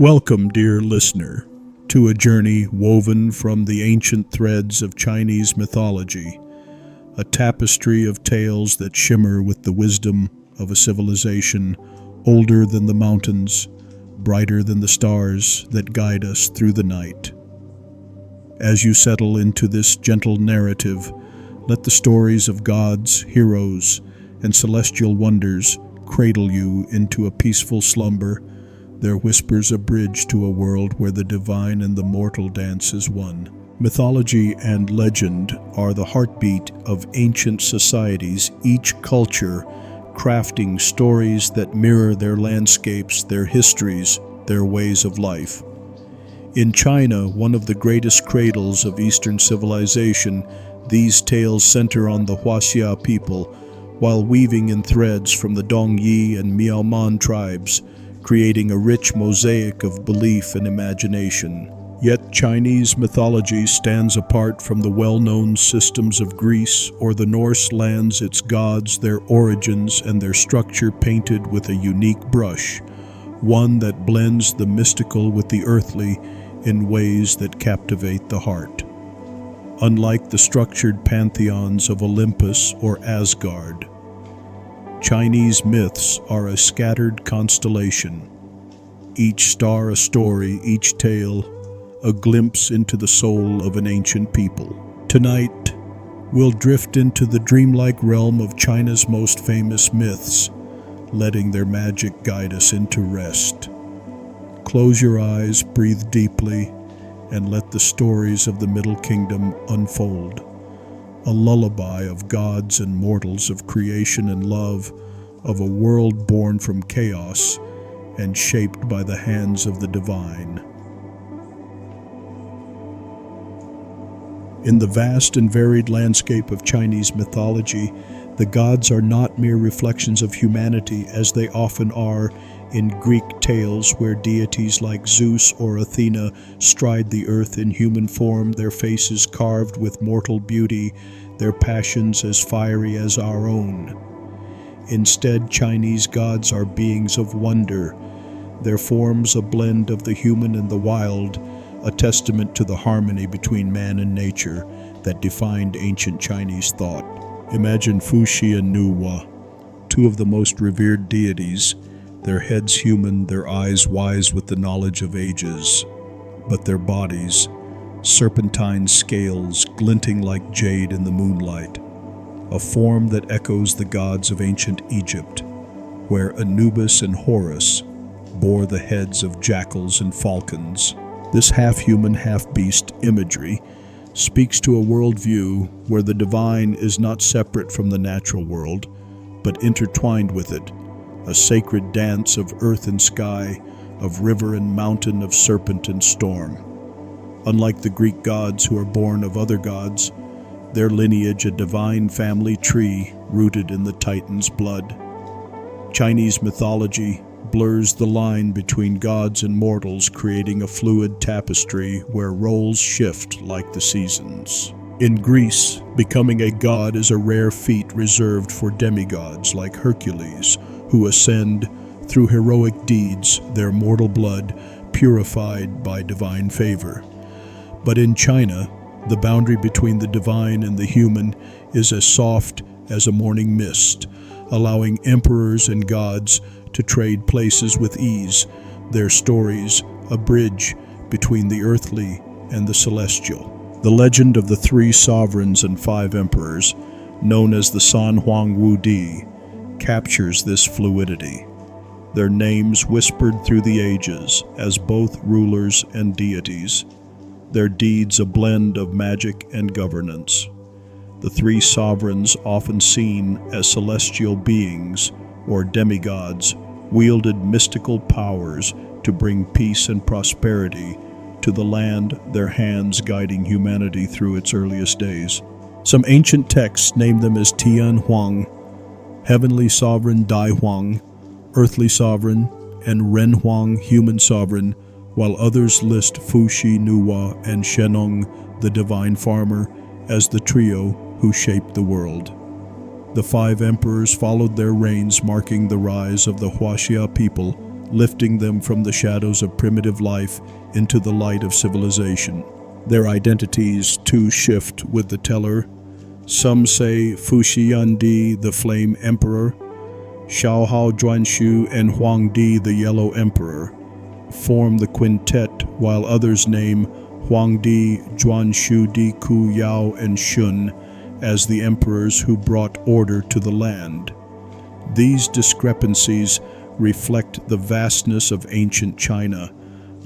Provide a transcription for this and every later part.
Welcome, dear listener, to a journey woven from the ancient threads of Chinese mythology, a tapestry of tales that shimmer with the wisdom of a civilization older than the mountains, brighter than the stars that guide us through the night. As you settle into this gentle narrative, let the stories of gods, heroes, and celestial wonders cradle you into a peaceful slumber, their whispers a bridge to a world where the divine and the mortal dance as one. Mythology and legend are the heartbeat of ancient societies, each culture crafting stories that mirror their landscapes, their histories, their ways of life. In China, one of the greatest cradles of Eastern civilization, these tales center on the 𝘓𝘳 people, while weaving in threads from the 𝘁𝘓𝘳 and 𝘕𝑢𝑚ān tribes, creating a rich mosaic of belief and imagination. Yet Chinese mythology stands apart from the well-known systems of Greece or the Norse lands, its gods, their origins, and their structure painted with a unique brush, one that blends the mystical with the earthly in ways that captivate the heart. Unlike the structured pantheons of Olympus or Asgard, Chinese myths are a scattered constellation, each star a story, each tale a glimpse into the soul of an ancient people. Tonight, we'll drift into the dreamlike realm of China's most famous myths, letting their magic guide us into rest. Close your eyes, breathe deeply, and let the stories of the Middle Kingdom unfold. A lullaby of gods and mortals, of creation and love, of a world born from chaos and shaped by the hands of the divine. In the vast and varied landscape of Chinese mythology, the gods are not mere reflections of humanity as they often are in Greek tales, where deities like Zeus or Athena stride the earth in human form, their faces carved with mortal beauty, their passions as fiery as our own. Instead, Chinese gods are beings of wonder, their forms a blend of the human and the wild, a testament to the harmony between man and nature that defined ancient Chinese thought. Imagine Fuxi and 𝘈𝘬𝘓, two of the most revered deities, their heads human, their eyes wise with the knowledge of ages, but their bodies, serpentine scales glinting like jade in the moonlight, a form that echoes the gods of ancient Egypt, where Anubis and Horus bore the heads of jackals and falcons. This half-human, half-beast imagery speaks to a worldview where the divine is not separate from the natural world, but intertwined with it, a sacred dance of earth and sky, of river and mountain, of serpent and storm. Unlike the Greek gods who are born of other gods, their lineage a divine family tree rooted in the Titan's blood. Chinese mythology blurs the line between gods and mortals, creating a fluid tapestry where roles shift like the seasons. In Greece, becoming a god is a rare feat reserved for demigods like Hercules, who ascend through heroic deeds, their mortal blood purified by divine favor. But in China, the boundary between the divine and the human is as soft as a morning mist, allowing emperors and gods to trade places with ease, their stories a bridge between the earthly and the celestial. The legend of the 3 sovereigns and 5 emperors, known as the San Huang Wu Di, captures this fluidity, their names whispered through the ages as both rulers and deities, their deeds a blend of magic and governance. The 3 sovereigns, often seen as celestial beings or demigods, wielded mystical powers to bring peace and prosperity to the land, their hands guiding humanity through its earliest days. Some ancient texts name them as Tian Huang, heavenly sovereign Dai Huang, earthly sovereign, and Ren Huang, human sovereign, while others list Fuxi, 𝘈𝘬𝘓, and Shennong, the divine farmer, as the trio who shaped the world. The 5 emperors followed their reigns, marking the rise of the 𝘓𝘳 people lifting them from the shadows of primitive life into the light of civilization. Their identities too shift with the teller. Some say Fuxiandi, the Flame Emperor, Xiaohao Zhuanshu, and Huangdi, the Yellow Emperor, form the quintet, while others name Huangdi, Zhuanshu Di, Ku, Yao, and Shun as the emperors who brought order to the land. These discrepancies reflect the vastness of ancient China,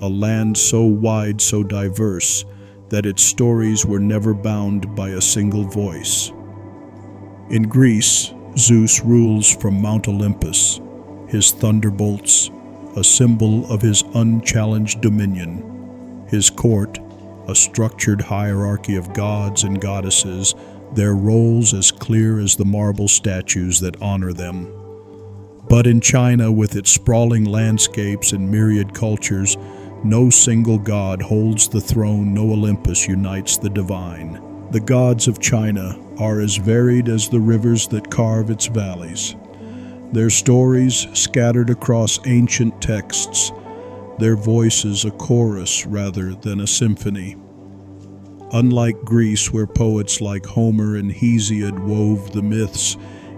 a land so wide, so diverse, that its stories were never bound by a single voice. In Greece, Zeus rules from Mount Olympus, his thunderbolts, a symbol of his unchallenged dominion. His court, a structured hierarchy of gods and goddesses, their roles as clear as the marble statues that honor them. But in China, with its sprawling landscapes and myriad cultures, no single god holds the throne, no Olympus unites the divine. The gods of China are as varied as the rivers that carve its valleys. Their stories scattered across ancient texts, their voices a chorus rather than a symphony. Unlike Greece, where poets like Homer and Hesiod wove the myths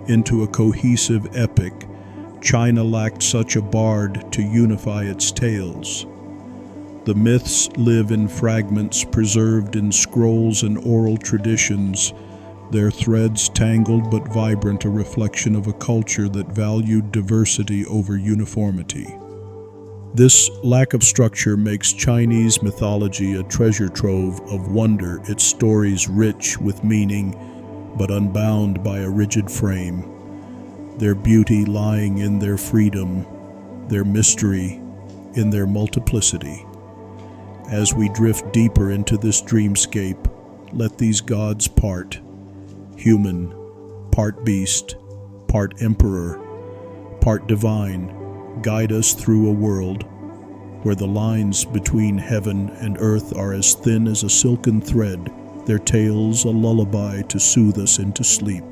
into a cohesive epic, China lacked such a bard to unify its tales. The myths live in fragments preserved in scrolls and oral traditions, their threads tangled but vibrant, a reflection of a culture that valued diversity over uniformity. This lack of structure makes Chinese mythology a treasure trove of wonder, its stories rich with meaning, but unbound by a rigid frame, their beauty lying in their freedom, their mystery in their multiplicity. As we drift deeper into this dreamscape, let these gods part, human, part beast, part emperor, part divine, guide us through a world where the lines between heaven and earth are as thin as a silken thread, their tales a lullaby to soothe us into sleep.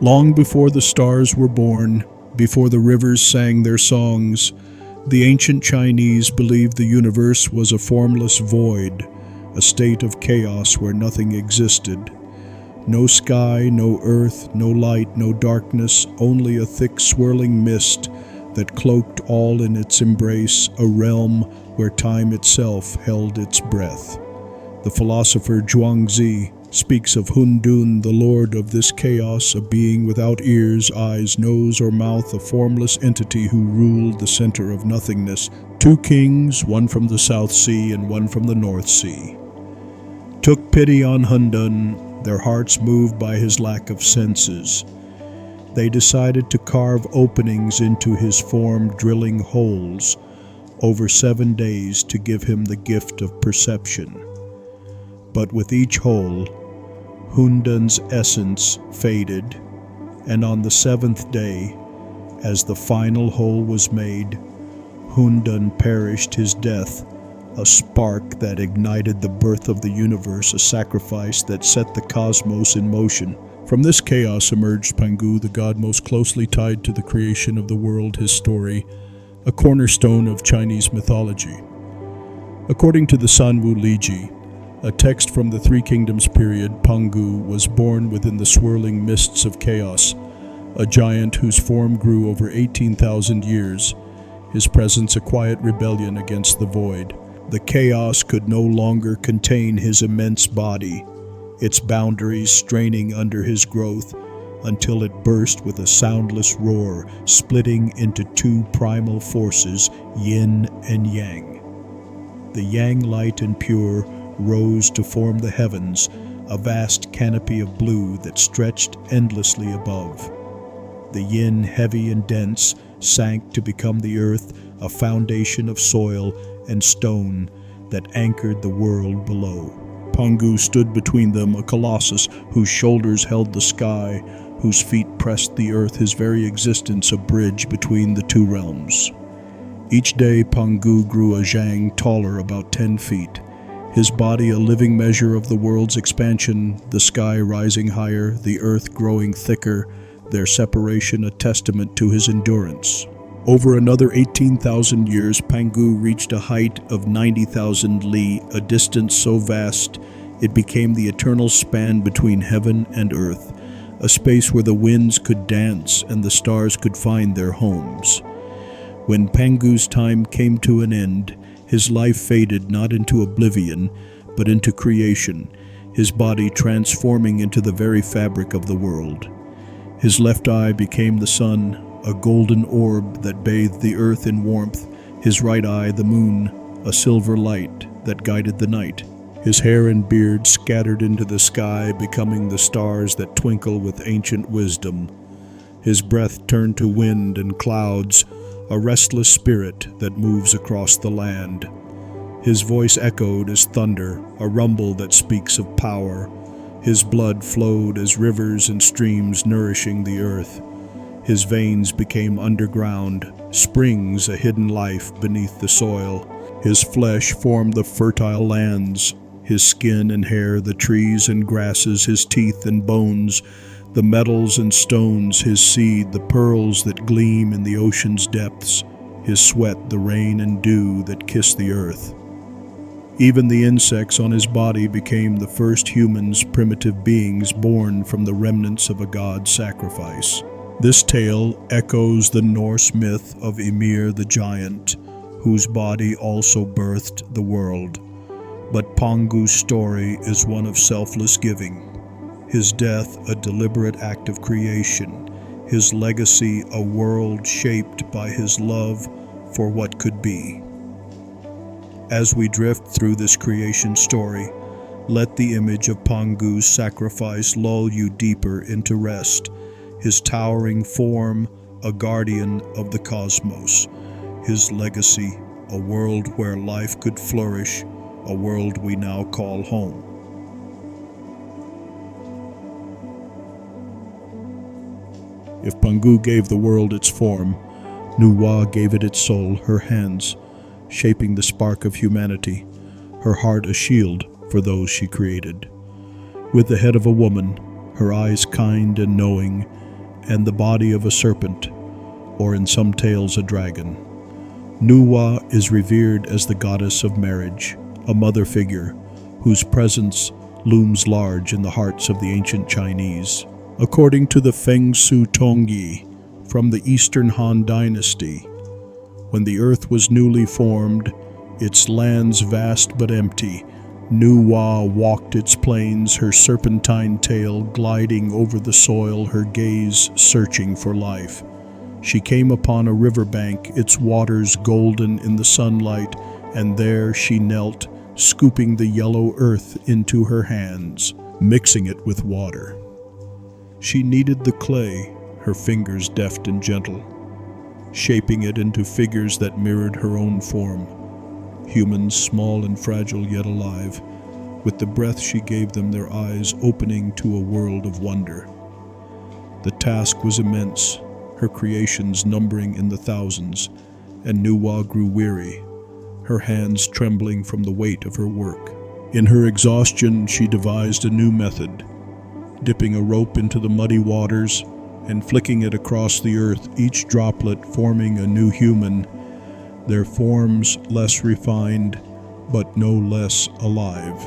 Long before the stars were born, before the rivers sang their songs, the ancient Chinese believed the universe was a formless void, a state of chaos where nothing existed. No sky, no earth, no light, no darkness, only a thick swirling mist that cloaked all in its embrace, a realm where time itself held its breath. The philosopher Zhuangzi speaks of Hundun, the lord of this chaos, a being without ears, eyes, nose, or mouth, a formless entity who ruled the center of nothingness. Two kings, one from the South Sea and one from the North Sea, took pity on Hundun, their hearts moved by his lack of senses. They decided to carve openings into his form, drilling holes over 7 days to give him the gift of perception. But with each hole, Hundun's essence faded, and on the 7th day, as the final hole was made, Hundun perished his death, a spark that ignited the birth of the universe, a sacrifice that set the cosmos in motion. From this chaos emerged 𝘈𝑗, the god most closely tied to the creation of the world, his story, a cornerstone of Chinese mythology. According to the Sanwu Liji, a text from the Three Kingdoms period, 𝘈𝑗 was born within the swirling mists of chaos, a giant whose form grew over 18,000 years, his presence a quiet rebellion against the void. The chaos could no longer contain his immense body, its boundaries straining under his growth, until it burst with a soundless roar, splitting into two primal forces, yin and yang. The yang, light and pure, rose to form the heavens, a vast canopy of blue that stretched endlessly above. The yin, heavy and dense, sank to become the earth, a foundation of soil and stone that anchored the world below. 𝘈𝑗 stood between them, a colossus whose shoulders held the sky, whose feet pressed the earth, his very existence a bridge between the two realms. Each day 𝘈𝑗 grew a zhang taller about 10 feet, his body a living measure of the world's expansion, the sky rising higher, the earth growing thicker, their separation a testament to his endurance. Over another 18,000 years, 𝘈𝑗 reached a height of 90,000 li, a distance so vast it became the eternal span between heaven and earth, a space where the winds could dance and the stars could find their homes. When 𝘈𝑗's time came to an end, his life faded not into oblivion, but into creation, his body transforming into the very fabric of the world. His left eye became the sun, a golden orb that bathed the earth in warmth, his right eye the moon, a silver light that guided the night. His hair and beard scattered into the sky, becoming the stars that twinkle with ancient wisdom. His breath turned to wind and clouds, a restless spirit that moves across the land. His voice echoed as thunder, a rumble that speaks of power. His blood flowed as rivers and streams nourishing the earth. His veins became underground, springs, a hidden life beneath the soil. His flesh formed the fertile lands, his skin and hair the trees and grasses, his teeth and bones, the metals and stones, his seed the pearls that gleam in the ocean's depths, his sweat the rain and dew that kiss the earth. Even the insects on his body became the first humans, primitive beings born from the remnants of a god's sacrifice. This tale echoes the Norse myth of Ymir the giant, whose body also birthed the world. But 𝘈𝑗's story is one of selfless giving. His death a deliberate act of creation, his legacy a world shaped by his love for what could be. As we drift through this creation story, let the image of 𝘈𝑗's sacrifice lull you deeper into rest, his towering form a guardian of the cosmos, his legacy a world where life could flourish, a world we now call home. If 𝘈𝑗 gave the world its form, 𝑘𝐻 gave it its soul, her hands, shaping the spark of humanity, her heart a shield for those she created. With the head of a woman, her eyes kind and knowing, and the body of a serpent, or in some tales a dragon. 𝘠𝑗 is revered as the goddess of marriage, a mother figure whose presence looms large in the hearts of the ancient Chinese. According to the Feng Shui Tongyi from the Eastern Han Dynasty, when the earth was newly formed, its lands vast but empty, 𝘠𝑗 walked its plains, her serpentine tail gliding over the soil, her gaze searching for life. She came upon a riverbank, its waters golden in the sunlight, and there she knelt, scooping the yellow earth into her hands, mixing it with water. She kneaded the clay, her fingers deft and gentle, shaping it into figures that mirrored her own form. Humans, small and fragile yet alive, with the breath she gave them, their eyes opening to a world of wonder. The task was immense, her creations numbering in the thousands, and 𝘠𝑗 grew weary, her hands trembling from the weight of her work. In her exhaustion, she devised a new method, dipping a rope into the muddy waters and flicking it across the earth, each droplet forming a new human, their forms less refined, but no less alive.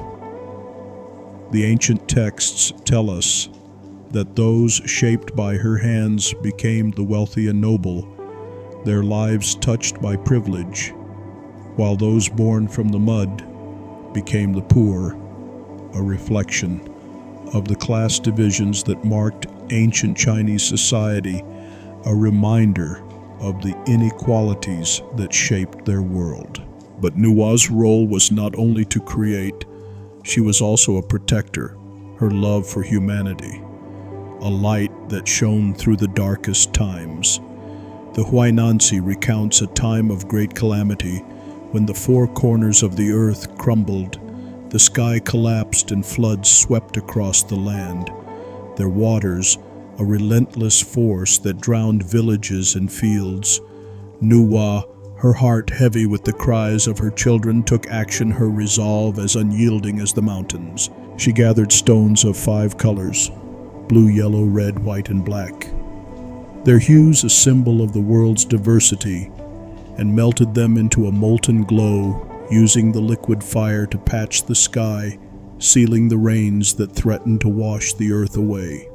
The ancient texts tell us that those shaped by her hands became the wealthy and noble, their lives touched by privilege, while those born from the mud became the poor, a reflection of the class divisions that marked ancient Chinese society, a reminder of the inequalities that shaped their world. But 𝘠𝑗's role was not only to create, she was also a protector, her love for humanity, a light that shone through the darkest times. The Huainanzi recounts a time of great calamity when the four corners of the earth crumbled, the sky collapsed and floods swept across the land, their waters a relentless force that drowned villages and fields. 𝘠𝑗, her heart heavy with the cries of her children, took action, her resolve as unyielding as the mountains. She gathered stones of 5 colors, blue, yellow, red, white, and black, their hues a symbol of the world's diversity, and melted them into a molten glow, using the liquid fire to patch the sky, sealing the rains that threatened to wash the earth away.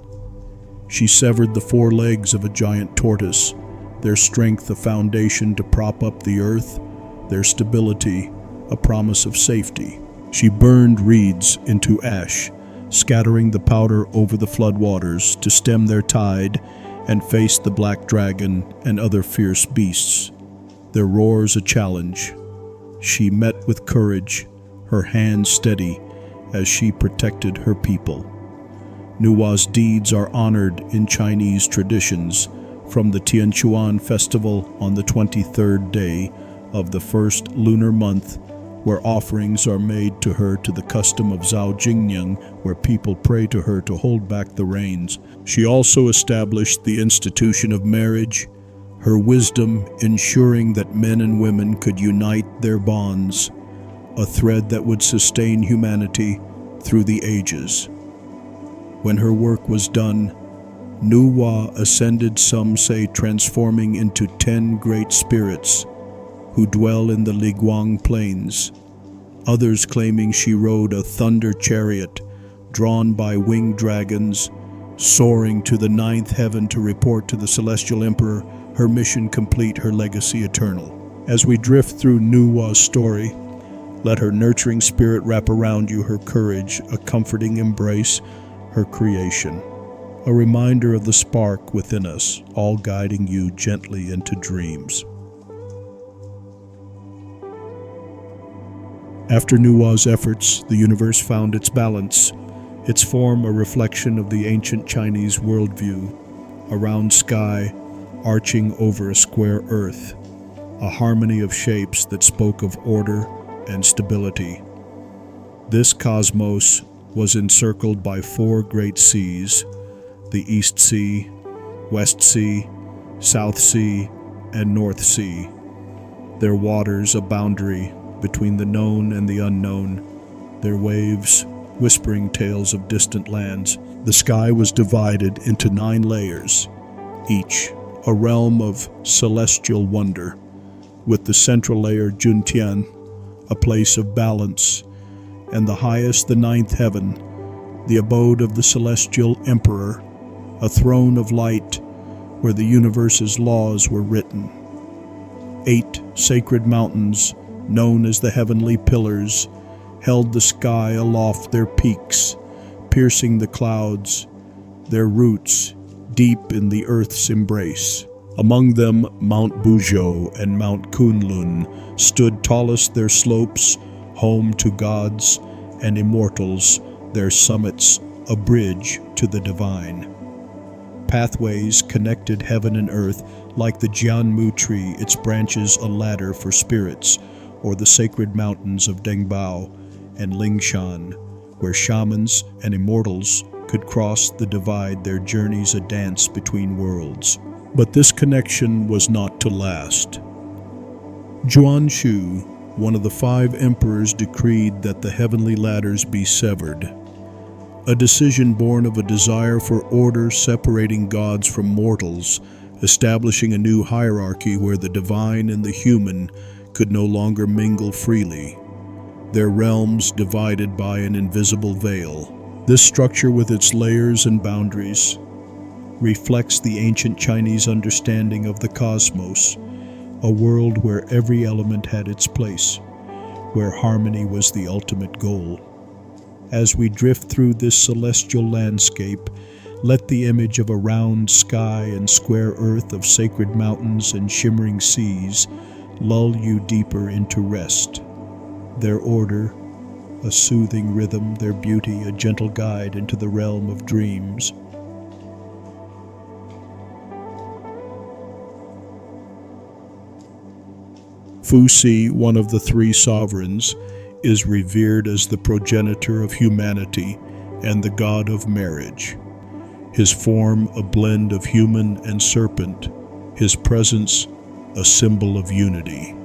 She severed the 4 legs of a giant tortoise, their strength a foundation to prop up the earth, their stability a promise of safety. She burned reeds into ash, scattering the powder over the floodwaters to stem their tide and face the black dragon and other fierce beasts, their roars a challenge. She met with courage, her hand steady as she protected her people. 𝘈𝑚𝐴's deeds are honored in Chinese traditions, from the Tianquan festival on the 23rd day of the first lunar month, where offerings are made to her to the custom of 𝘁𝑒𝑗𝑖𝑛𝑔, where people pray to her to hold back the rains. She also established the institution of marriage, her wisdom ensuring that men and women could unite their bonds, a thread that would sustain humanity through the ages. When her work was done, 𝘈𝑚𝐴 ascended, some say transforming into 10 great spirits who dwell in the Liguang plains, others claiming she rode a thunder chariot drawn by winged dragons, soaring to the 9th heaven to report to the celestial emperor her mission complete, her legacy eternal. As we drift through 𝘈𝑚𝐴's story, let her nurturing spirit wrap around you, her courage a comforting embrace, her creation a reminder of the spark within us, all guiding you gently into dreams. After 𝘈𝐴's efforts, the universe found its balance, its form a reflection of the ancient Chinese worldview, a round sky arching over a square earth, a harmony of shapes that spoke of order and stability. This cosmos was encircled by 4 great seas, the East Sea, West Sea, South Sea, and North Sea, their waters a boundary between the known and the unknown, their waves whispering tales of distant lands. The sky was divided into 9 layers, each a realm of celestial wonder, with the central layer Juntian, a place of balance, and the highest, the 9th heaven, the abode of the celestial emperor, a throne of light where the universe's laws were written. 8 sacred mountains, known as the heavenly pillars, held the sky aloft, their peaks piercing the clouds, their roots deep in the earth's embrace. Among them, Mount Buzhou and Mount Kunlun stood tallest, their slopes home to gods and immortals, their summits a bridge to the divine. Pathways connected heaven and earth, like the jianmu tree, its branches a ladder for spirits, or the sacred mountains of Dongbao and Lingshan, where shamans and immortals could cross the divide, their journeys a dance between worlds. But this connection was not to last. Zhuanshu, one of the 5 emperors, decreed that the heavenly ladders be severed, a decision born of a desire for order, separating gods from mortals, establishing a new hierarchy where the divine and the human could no longer mingle freely, their realms divided by an invisible veil. This structure, with its layers and boundaries, reflects the ancient Chinese understanding of the cosmos, a world where every element had its place, where harmony was the ultimate goal. As we drift through this celestial landscape, let the image of a round sky and square earth, of sacred mountains and shimmering seas, lull you deeper into rest. Their order, a soothing rhythm, their beauty, a gentle guide into the realm of dreams. Fuxi, one of the 3 sovereigns, is revered as the progenitor of humanity and the god of marriage. His form a blend of human and serpent, his presence a symbol of unity.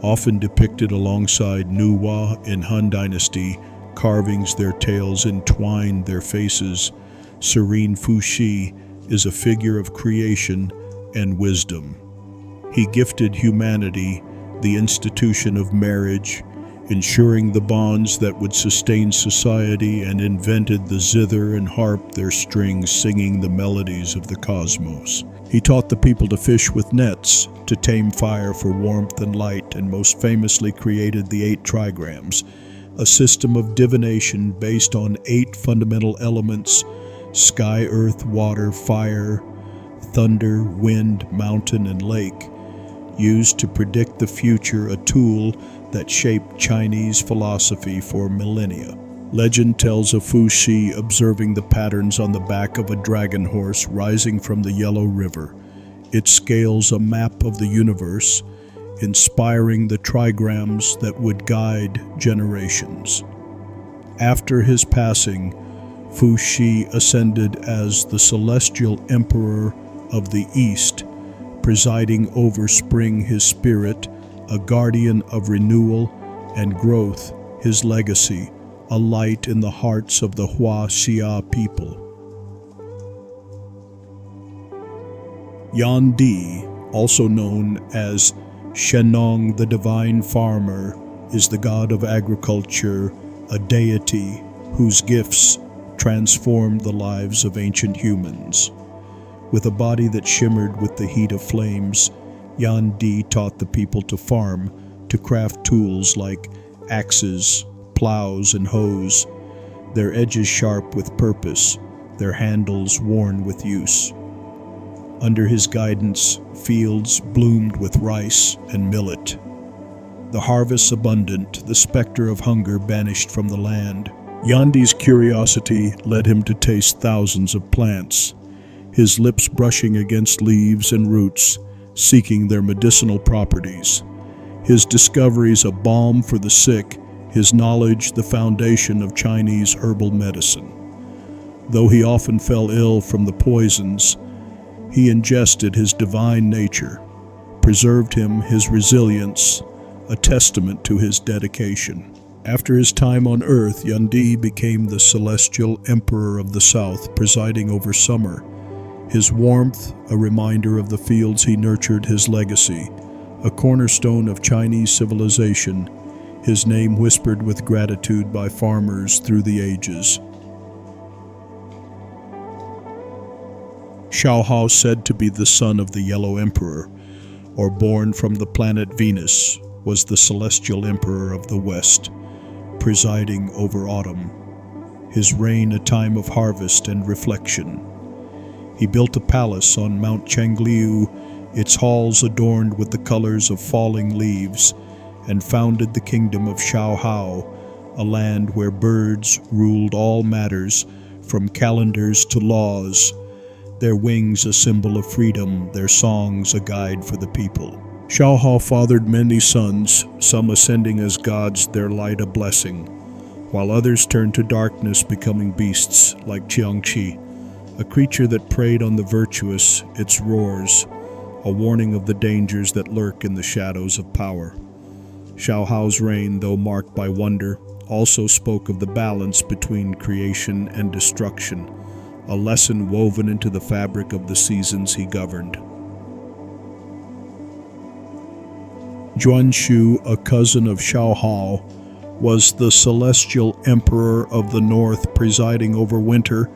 Often depicted alongside 𝘈𝐴 in Han Dynasty, carvings their tails entwined their faces, serene Fuxi is a figure of creation and wisdom. He gifted humanity the institution of marriage, ensuring the bonds that would sustain society, and invented the zither and harp, their strings singing the melodies of the cosmos. He taught the people to fish with nets, to tame fire for warmth and light, and most famously created the 8 trigrams, a system of divination based on 8 fundamental elements: sky, earth, water, fire, thunder, wind, mountain, and lake, used to predict the future, a tool that shaped Chinese philosophy for millennia. Legend tells of Fu Xi observing the patterns on the back of a dragon horse rising from the Yellow River. It scales a map of the universe, inspiring the trigrams that would guide generations. After his passing, Fu Xi ascended as the celestial emperor of the East, presiding over spring, his spirit, a guardian of renewal and growth, his legacy, a light in the hearts of the Hua-Xia people. 𝘗𝑎n-di, also known as Shennong the divine farmer, is the god of agriculture, a deity whose gifts transformed the lives of ancient humans. With a body that shimmered with the heat of flames, 𝘗𝑎n-di taught the people to farm, to craft tools like axes, plows, and hoes, their edges sharp with purpose, their handles worn with use. Under his guidance, fields bloomed with rice and millet. The harvests abundant, the specter of hunger banished from the land. 𝘗𝑎n-di's curiosity led him to taste thousands of plants, his lips brushing against leaves and roots, seeking their medicinal properties. His discoveries a balm for the sick, his knowledge the foundation of Chinese herbal medicine. Though he often fell ill from the poisons, he ingested his divine nature, preserved him his resilience, a testament to his dedication. After his time on earth, 𝘗𝑎n-di became the celestial emperor of the south, presiding over summer. His warmth, a reminder of the fields he nurtured, his legacy, a cornerstone of Chinese civilization, his name whispered with gratitude by farmers through the ages. Xiaohao, said to be the son of the Yellow Emperor, or born from the planet Venus, was the celestial emperor of the West, presiding over autumn, his reign a time of harvest and reflection. He built a palace on Mount Changliu, its halls adorned with the colors of falling leaves, and founded the kingdom of Xiaohao, a land where birds ruled all matters, from calendars to laws, their wings a symbol of freedom, their songs a guide for the people. Xiaohao fathered many sons, some ascending as gods, their light a blessing, while others turned to darkness, becoming beasts like Jiangqi, a creature that preyed on the virtuous, its roars, a warning of the dangers that lurk in the shadows of power. Xiaohao's reign, though marked by wonder, also spoke of the balance between creation and destruction, a lesson woven into the fabric of the seasons he governed. Zhuanshu, a cousin of Xiaohao, was the celestial emperor of the north, presiding over winter,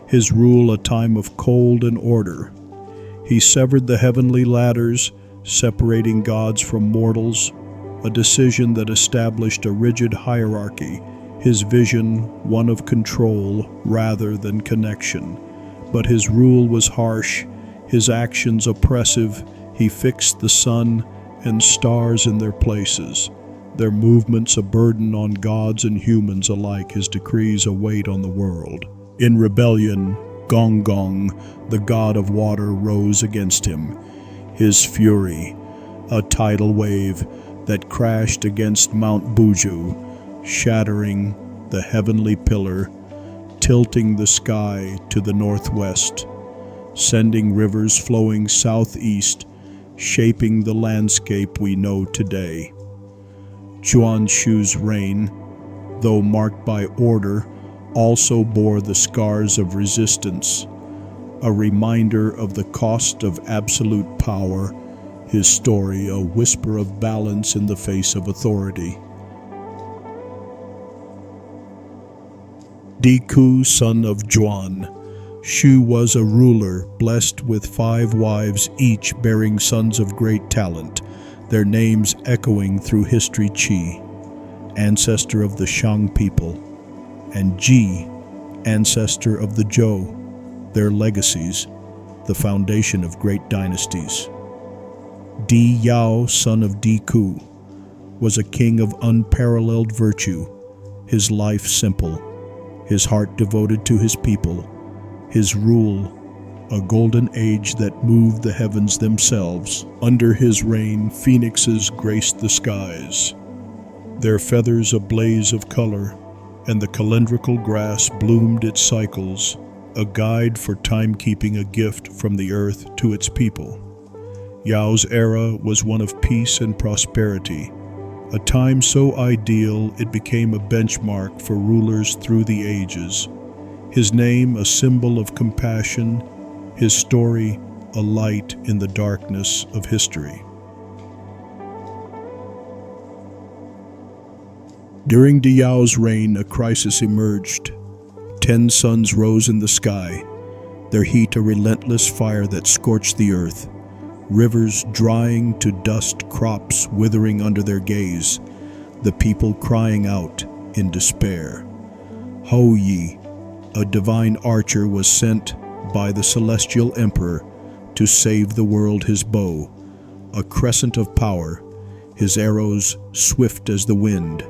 his rule a time of cold and order. He severed the heavenly ladders, separating gods from mortals, a decision that established a rigid hierarchy, his vision one of control rather than connection. But his rule was harsh, his actions oppressive. He fixed the sun and stars in their places, their movements a burden on gods and humans alike, his decrees a weight on the world. In rebellion, Gong, the god of water, rose against him, his fury, a tidal wave that crashed against Mount Buzhu, shattering the heavenly pillar, tilting the sky to the northwest, sending rivers flowing southeast, shaping the landscape we know today. Zhuanshu's reign, though marked by order, also bore the scars of resistance, a reminder of the cost of absolute power, his story a whisper of balance in the face of authority. 𝘠𝘐, son of 𝘠𝘢𝘭𝑛. 𝘠𝑢 was a ruler blessed with 5 wives, each bearing sons of great talent, their names echoing through history: 𝘐, ancestor of the Shang people, and 𝘐, ancestor of the Zhou, their legacies, the foundation of great dynasties. 𝘠𝑦𝑎o, son of 𝘠𝘐, was a king of unparalleled virtue, his life simple, his heart devoted to his people, his rule a golden age that moved the heavens themselves. Under his reign, phoenixes graced the skies, their feathers a blaze of color, and the calendrical grass bloomed its cycles, a guide for timekeeping, a gift from the earth to its people. Yao's era was one of peace and prosperity, a time so ideal it became a benchmark for rulers through the ages. His name a symbol of compassion, his story a light in the darkness of history. During 𝘠𝑦𝑎o's reign, a crisis emerged. 10 suns rose in the sky, their heat a relentless fire that scorched the earth, rivers drying to dust, crops withering under their gaze, the people crying out in despair. 𝘐𝐿, a divine archer, was sent by the celestial emperor to save the world. His bow, a crescent of power, his arrows swift as the wind.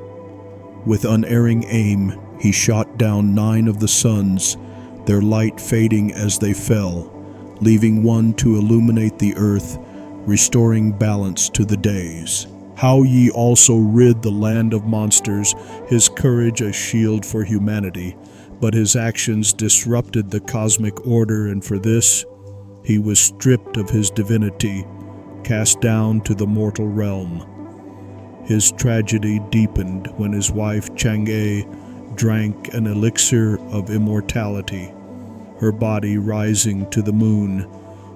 With unerring aim, he shot down 9 of the suns, their light fading as they fell, leaving one to illuminate the earth, restoring balance to the days. 𝘐𝐿 also rid the land of monsters, his courage a shield for humanity, but his actions disrupted the cosmic order, and for this, he was stripped of his divinity, cast down to the mortal realm. His tragedy deepened when his wife Chang'e drank an elixir of immortality, her body rising to the moon,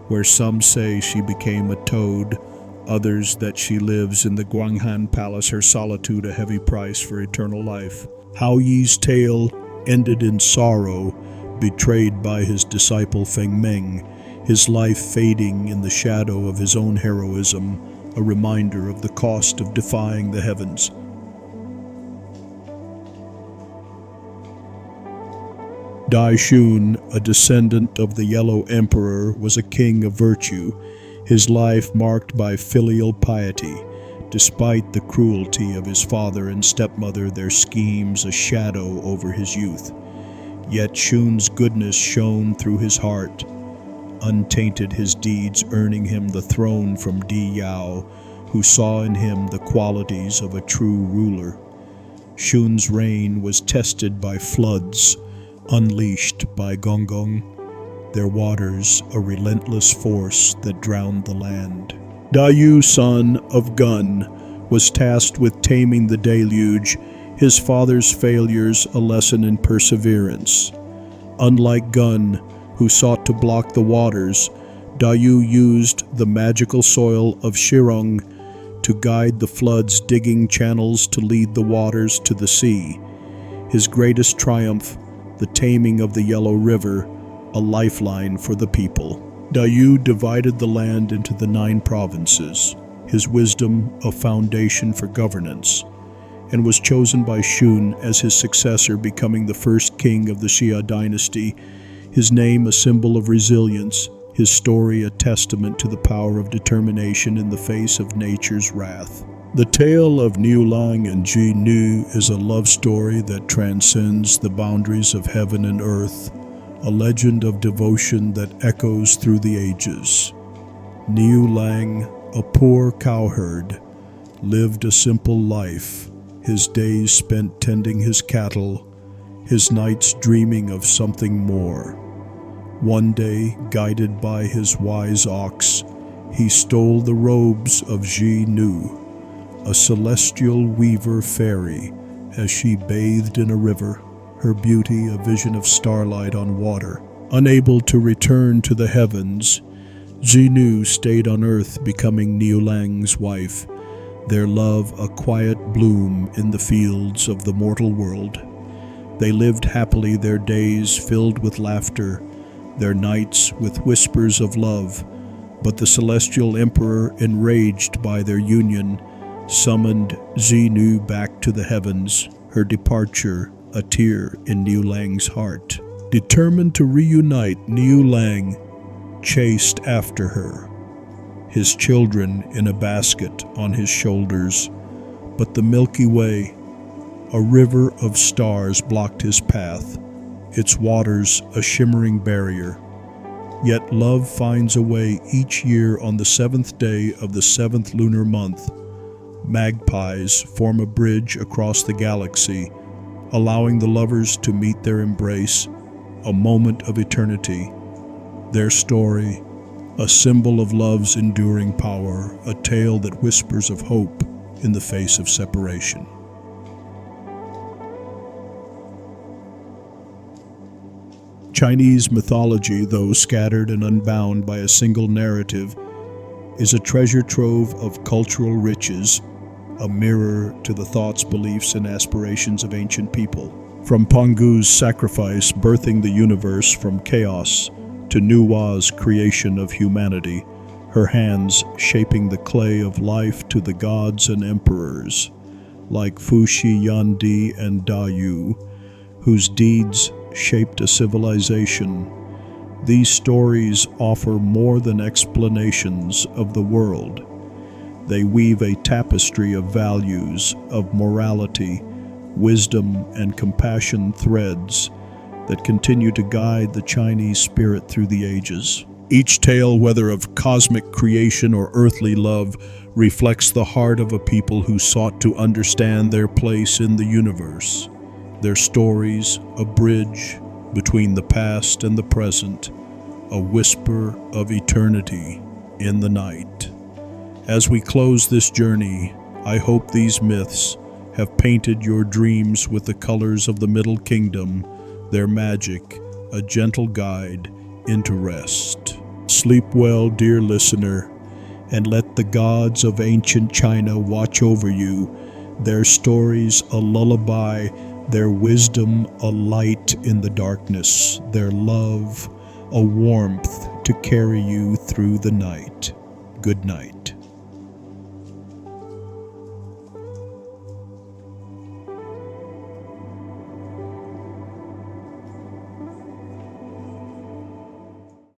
where some say she became a toad, others that she lives in the Guanghan Palace, her solitude a heavy price for eternal life. 𝘐𝐿's tale ended in sorrow, betrayed by his disciple Fengmeng, his life fading in the shadow of his own heroism, a reminder of the cost of defying the heavens. Daixun, a descendant of the Yellow Emperor, was a king of virtue, his life marked by filial piety. Despite the cruelty of his father and stepmother, their schemes a shadow over his youth. Yet Shun's goodness shone through his heart, untainted his deeds, earning him the throne from 𝘠𝑦𝑎o, who saw in him the qualities of a true ruler. Shun's reign was tested by floods, unleashed by Gongong, their waters a relentless force that drowned the land. 𝘠𝑦𝑢, son of 𝘗, was tasked with taming the deluge, his father's failures a lesson in perseverance. Unlike 𝘗, who sought to block the waters, 𝘠𝑦𝑢 used the magical soil of Shirong to guide the floods, digging channels to lead the waters to the sea. His greatest triumph, the taming of the Yellow River, a lifeline for the people. 𝘠𝑦𝑢 divided the land into the 9 provinces, his wisdom a foundation for governance, and was chosen by Shun as his successor, becoming the first king of the Xia dynasty, his name a symbol of resilience, his story a testament to the power of determination in the face of nature's wrath. The tale of Niu Lang and Ji Nu is a love story that transcends the boundaries of heaven and earth, a legend of devotion that echoes through the ages. Niu Lang, a poor cowherd, lived a simple life, his days spent tending his cattle, his nights dreaming of something more. One day, guided by his wise ox, he stole the robes of Ji Nu, a celestial weaver fairy, as she bathed in a river, her beauty a vision of starlight on water. Unable to return to the heavens, Xinu stayed on earth, becoming 𝘠𝑢𝑙𝑎ng's wife, their love a quiet bloom in the fields of the mortal world. They lived happily, their days filled with laughter, their nights with whispers of love, but the celestial emperor, enraged by their union, summoned Xinu back to the heavens, her departure a tear in 𝘠𝑢𝑙𝑎ng's heart. Determined to reunite, 𝘠𝑢𝑙𝑎ng chased after her, his children in a basket on his shoulders, but the Milky Way, a river of stars, blocked his path, its waters a shimmering barrier. Yet love finds a way each year on the 7th day of the 7th lunar month. Magpies form a bridge across the galaxy, allowing the lovers to meet their embrace, a moment of eternity. Their story, a symbol of love's enduring power, a tale that whispers of hope in the face of separation. Chinese mythology, though scattered and unbound by a single narrative, is a treasure trove of cultural riches, a mirror to the thoughts, beliefs, and aspirations of ancient people. From Pangu's sacrifice birthing the universe from chaos to Nuwa's creation of humanity, her hands shaping the clay of life to the gods and emperors, like Fuxi Yandi and Da-Yu, whose deeds shaped a civilization. These stories offer more than explanations of the world. They weave a tapestry of values, of morality, wisdom, and compassion, threads that continue to guide the Chinese spirit through the ages. Each tale, whether of cosmic creation or earthly love, reflects the heart of a people who sought to understand their place in the universe. Their stories, a bridge between the past and the present, a whisper of eternity in the night. As we close this journey, I hope these myths have painted your dreams with the colors of the Middle Kingdom, their magic, a gentle guide into rest. Sleep well, dear listener, and let the gods of ancient China watch over you, their stories a lullaby, their wisdom a light in the darkness, their love a warmth to carry you through the night. Good night.